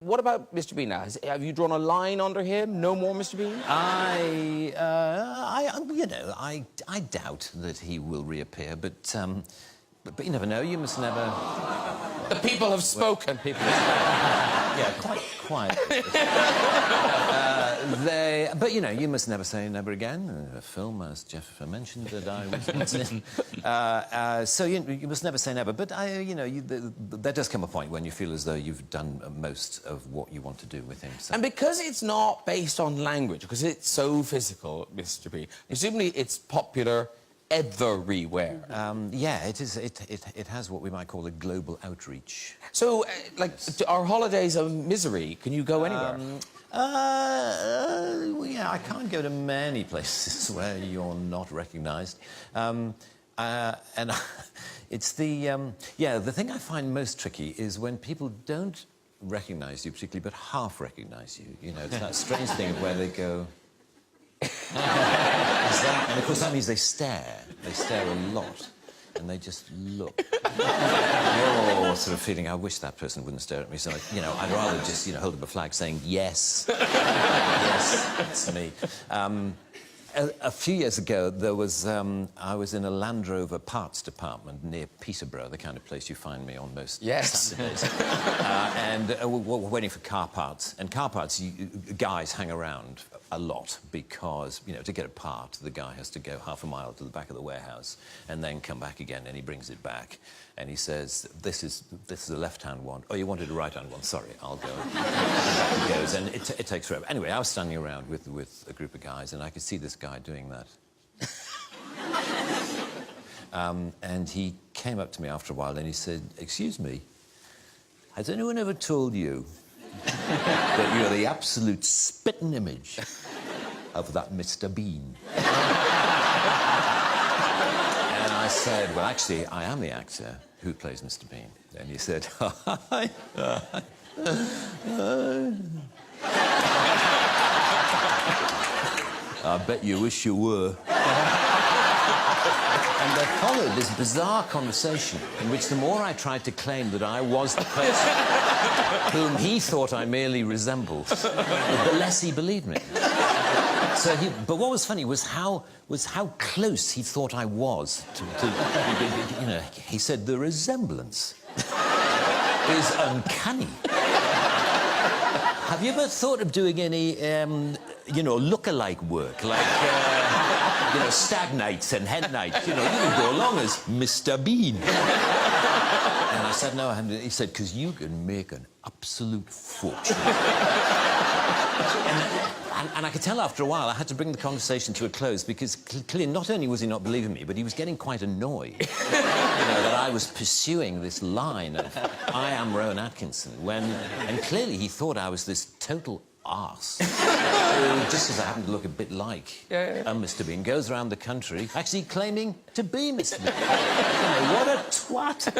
What about Mr. Bean now? Have you drawn a line under him? No more Mr. Bean? I doubt that he will reappear, but you never know. You must never. The people have spoken. People have spoken. Yeah, quite. But you know, you must never say never again. A film, as Jeff mentioned, that I was in. So you must never say never. But there does come a point when you feel as though you've done most of what you want to do with him. So. And because it's not based on language, because it's so physical, Mr. Bean, presumably it's popular everywhere. Yeah, it is. It has what we might call a global outreach. So, like, our holidays of misery, can you go anywhere? Well, yeah, I can't go to many places where you're not recognised. And it's the thing I find most tricky is when people don't recognise you particularly, but half recognise you. You know, it's that strange thing where they go. And of course that means they stare. They stare a lot, and they just look. You're sort of feeling, I wish that person wouldn't stare at me. So, I'd rather just, hold up a flag saying yes, yes, it's me. A few years ago, there was I was in a Land Rover parts department near Peterborough, the kind of place you find me on most Saturdays. And we're waiting for car parts. And car parts, guys hang around a lot because, to get a part, the guy has to go half a mile to the back of the warehouse and then come back again, and he brings it back. And he says, this is a left-hand one. Oh, you wanted a right-hand one. Sorry, I'll go. And back he goes, and it takes forever. Anyway, I was standing around with a group of guys, and I could see this guy doing that. And he came up to me after a while, and he said, "Excuse me, has anyone ever told you that you're the absolute spitting image of that Mr. Bean?" And I said, "Well, actually, I am the actor who plays Mr. Bean." And he said, "I bet you wish you were." And there followed this bizarre conversation in which the more I tried to claim that I was the person whom he thought I merely resembled, the less he believed me. But what was funny was how close he thought I was to he said, "The resemblance is uncanny." Have you ever thought of doing any, look-alike work, like, Stag Nights and Hen Nights? You can go along as Mr. Bean. And I said, "No," and he said, "because you can make an absolute fortune." And I could tell after a while I had to bring the conversation to a close because clearly not only was he not believing me, but he was getting quite annoyed that I was pursuing this line of "I am Rowan Atkinson" and clearly he thought I was this total arse who, just because I happen to look a bit like Mr. Bean, goes around the country actually claiming to be Mr. Bean. What a twat.